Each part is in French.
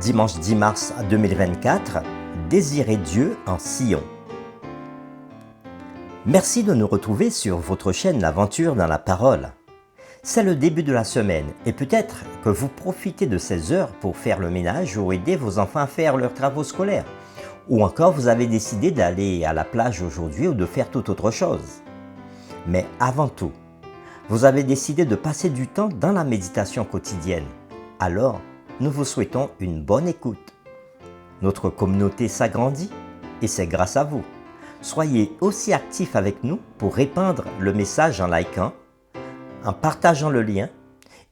Dimanche 10 mars 2024, Désirez Dieu en Sion. Merci de nous retrouver sur votre chaîne L'Aventure dans la Parole. C'est le début de la semaine et peut-être que vous profitez de ces heures pour faire le ménage ou aider vos enfants à faire leurs travaux scolaires. Ou encore vous avez décidé d'aller à la plage aujourd'hui ou de faire toute autre chose. Mais avant tout, vous avez décidé de passer du temps dans la méditation quotidienne. Alors, nous vous souhaitons une bonne écoute. Notre communauté s'agrandit et c'est grâce à vous. Soyez aussi actifs avec nous pour répandre le message en likant, en partageant le lien.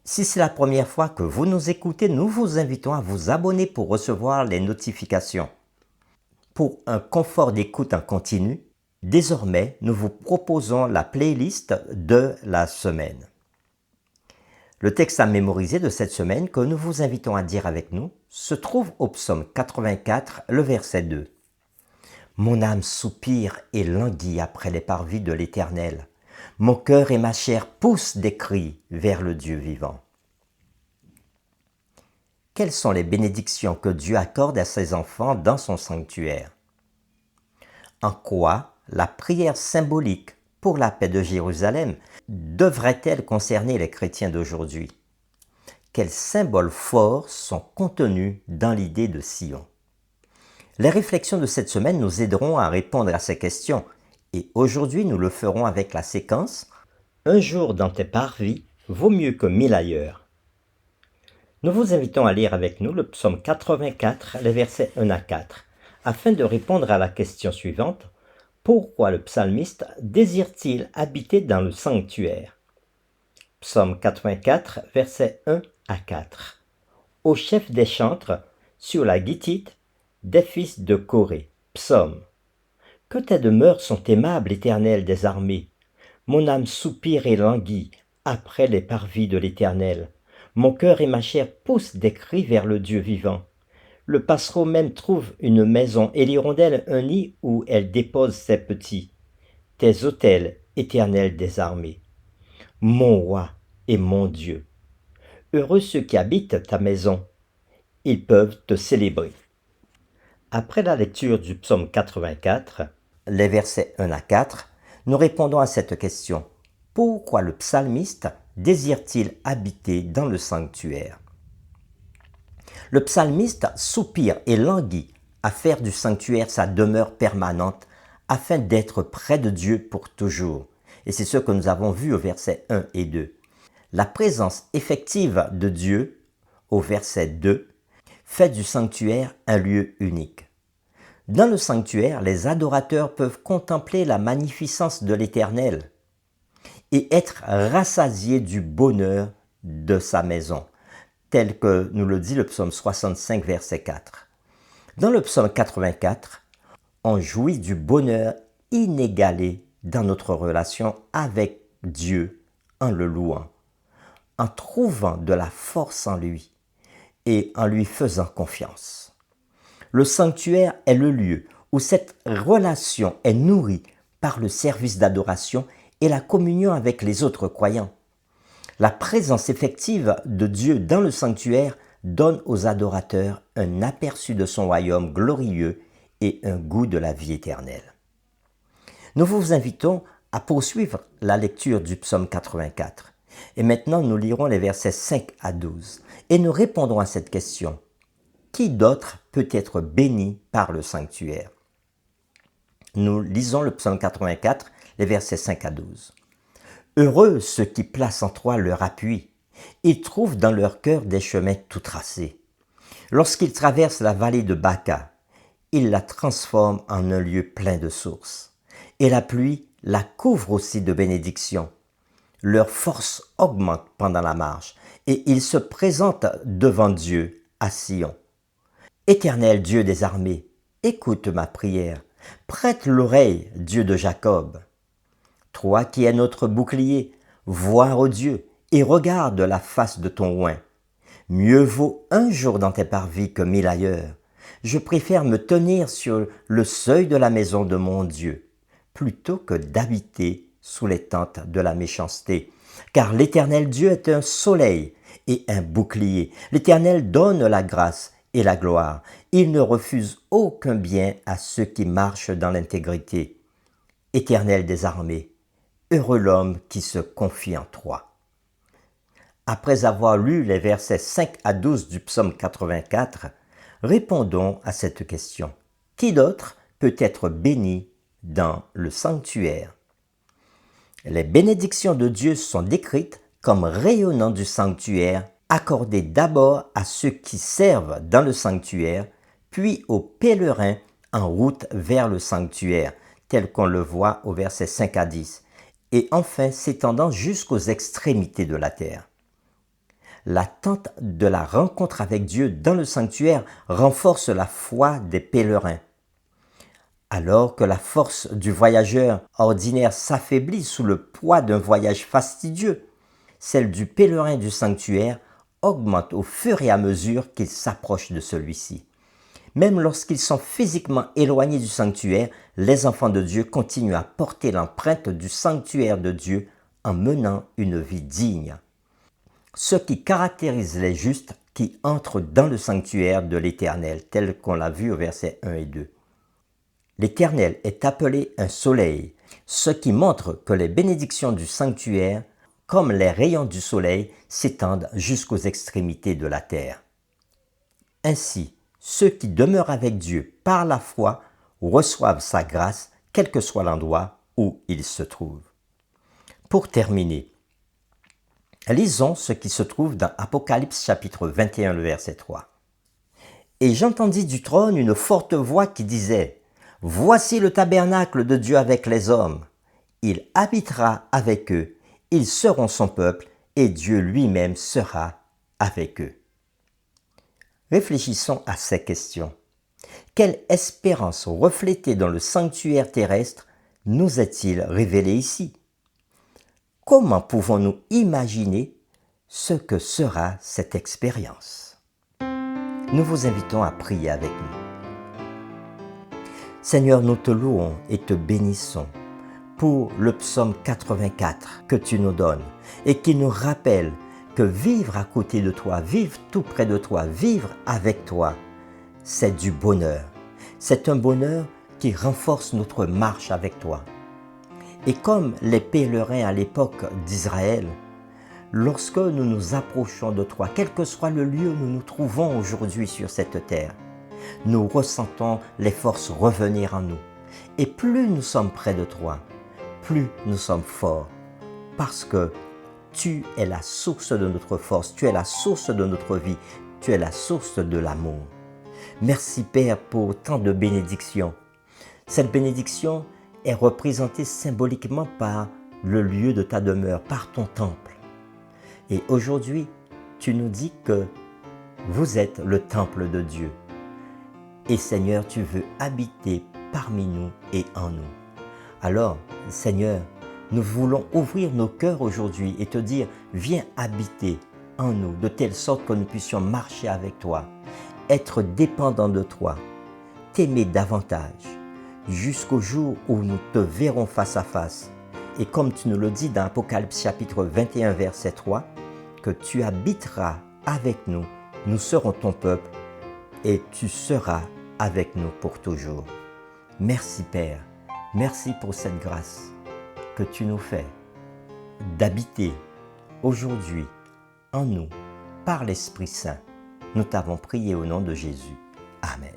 Si c'est la première fois que vous nous écoutez, nous vous invitons à vous abonner pour recevoir les notifications. Pour un confort d'écoute en continu, désormais, nous vous proposons la playlist de la semaine. Le texte à mémoriser de cette semaine que nous vous invitons à dire avec nous se trouve au psaume 84, le verset 2. « Mon âme soupire et languit après les parvis de l'Éternel. Mon cœur et ma chair poussent des cris vers le Dieu vivant. » Quelles sont les bénédictions que Dieu accorde à ses enfants dans son sanctuaire? En quoi la prière symbolique pour la paix de Jérusalem devrait-elle concerner les chrétiens d'aujourd'hui? Quels symboles forts sont contenus dans l'idée de Sion? Les réflexions de cette semaine nous aideront à répondre à ces questions et aujourd'hui nous le ferons avec la séquence « Un jour dans tes parvis vaut mieux que 1000 ailleurs ». Nous vous invitons à lire avec nous le psaume 84, les versets 1 à 4, afin de répondre à la question suivante. Pourquoi le psalmiste désire-t-il habiter dans le sanctuaire? Psaume 84, versets 1 à 4. Au chef des chantres, sur la guitite, des fils de Corée. Psaume. Que tes demeures sont aimables, Éternel des armées. Mon âme soupire et languit après les parvis de l'Éternel. Mon cœur et ma chair poussent des cris vers le Dieu vivant. Le passereau même trouve une maison et l'hirondelle un nid où elle dépose ses petits. Tes autels, Éternel des armées. Mon roi et mon Dieu. Heureux ceux qui habitent ta maison. Ils peuvent te célébrer. Après la lecture du psaume 84, les versets 1 à 4, nous répondons à cette question. Pourquoi le psalmiste désire-t-il habiter dans le sanctuaire? Le psalmiste soupire et languit à faire du sanctuaire sa demeure permanente afin d'être près de Dieu pour toujours. Et c'est ce que nous avons vu au verset 1 et 2. La présence effective de Dieu, au verset 2, fait du sanctuaire un lieu unique. Dans le sanctuaire, les adorateurs peuvent contempler la magnificence de l'Éternel et être rassasiés du bonheur de sa maison, tel que nous le dit le psaume 65, verset 4. Dans le psaume 84, on jouit du bonheur inégalé dans notre relation avec Dieu en le louant, en trouvant de la force en lui et en lui faisant confiance. Le sanctuaire est le lieu où cette relation est nourrie par le service d'adoration et la communion avec les autres croyants. La présence effective de Dieu dans le sanctuaire donne aux adorateurs un aperçu de son royaume glorieux et un goût de la vie éternelle. Nous vous invitons à poursuivre la lecture du psaume 84. Et maintenant, nous lirons les versets 5 à 12 et nous répondrons à cette question. Qui d'autre peut être béni par le sanctuaire? Nous lisons le psaume 84, les versets 5 à 12. Heureux ceux qui placent en toi leur appui. Ils trouvent dans leur cœur des chemins tout tracés. Lorsqu'ils traversent la vallée de Baca, ils la transforment en un lieu plein de sources. Et la pluie la couvre aussi de bénédictions. Leur force augmente pendant la marche et ils se présentent devant Dieu à Sion. Éternel Dieu des armées, écoute ma prière. Prête l'oreille, Dieu de Jacob. Toi qui es notre bouclier, vois, ô Dieu, et regarde la face de ton oint. Mieux vaut un jour dans tes parvis que 1000 ailleurs. Je préfère me tenir sur le seuil de la maison de mon Dieu, plutôt que d'habiter sous les tentes de la méchanceté. Car l'Éternel Dieu est un soleil et un bouclier. L'Éternel donne la grâce et la gloire. Il ne refuse aucun bien à ceux qui marchent dans l'intégrité. Éternel des armées, heureux l'homme qui se confie en toi. Après avoir lu les versets 5 à 12 du psaume 84, répondons à cette question. Qui d'autre peut être béni dans le sanctuaire? Les bénédictions de Dieu sont décrites comme rayonnant du sanctuaire, accordées d'abord à ceux qui servent dans le sanctuaire, puis aux pèlerins en route vers le sanctuaire, tel qu'on le voit au verset 5 à 10, et enfin s'étendant jusqu'aux extrémités de la terre. L'attente de la rencontre avec Dieu dans le sanctuaire renforce la foi des pèlerins. Alors que la force du voyageur ordinaire s'affaiblit sous le poids d'un voyage fastidieux, celle du pèlerin du sanctuaire augmente au fur et à mesure qu'il s'approche de celui-ci. Même lorsqu'ils sont physiquement éloignés du sanctuaire, les enfants de Dieu continuent à porter l'empreinte du sanctuaire de Dieu en menant une vie digne. Ce qui caractérise les justes qui entrent dans le sanctuaire de l'Éternel, tel qu'on l'a vu au verset 1 et 2. L'Éternel est appelé un soleil, ce qui montre que les bénédictions du sanctuaire, comme les rayons du soleil, s'étendent jusqu'aux extrémités de la terre. Ainsi, ceux qui demeurent avec Dieu par la foi reçoivent sa grâce, quel que soit l'endroit où ils se trouvent. Pour terminer, lisons ce qui se trouve dans Apocalypse chapitre 21, le verset 3. « Et j'entendis du trône une forte voix qui disait « Voici le tabernacle de Dieu avec les hommes. Il habitera avec eux, ils seront son peuple, et Dieu lui-même sera avec eux. » Réfléchissons à ces questions. Quelle espérance reflétée dans le sanctuaire terrestre nous est-il révélée ici? Comment pouvons-nous imaginer ce que sera cette expérience? Nous vous invitons à prier avec nous. Seigneur, nous te louons et te bénissons pour le psaume 84 que tu nous donnes et qui nous rappelle que vivre à côté de toi, vivre tout près de toi, vivre avec toi, c'est du bonheur. C'est un bonheur qui renforce notre marche avec toi. Et comme les pèlerins à l'époque d'Israël, lorsque nous nous approchons de toi, quel que soit le lieu où nous nous trouvons aujourd'hui sur cette terre, nous ressentons les forces revenir en nous. Et plus nous sommes près de toi, plus nous sommes forts, parce que tu es la source de notre force, tu es la source de notre vie, tu es la source de l'amour. Merci Père pour tant de bénédictions. Cette bénédiction est représentée symboliquement par le lieu de ta demeure, par ton temple. Et aujourd'hui, tu nous dis que vous êtes le temple de Dieu. Et Seigneur, tu veux habiter parmi nous et en nous. Alors, Seigneur, nous voulons ouvrir nos cœurs aujourd'hui et te dire, viens habiter en nous, de telle sorte que nous puissions marcher avec toi, être dépendants de toi, t'aimer davantage, jusqu'au jour où nous te verrons face à face. Et comme tu nous le dis dans Apocalypse chapitre 21, verset 3, que tu habiteras avec nous, nous serons ton peuple, et tu seras avec nous pour toujours. Merci Père, merci pour cette grâce que tu nous fais d'habiter aujourd'hui en nous par l'Esprit Saint. Nous t'avons prié au nom de Jésus. Amen.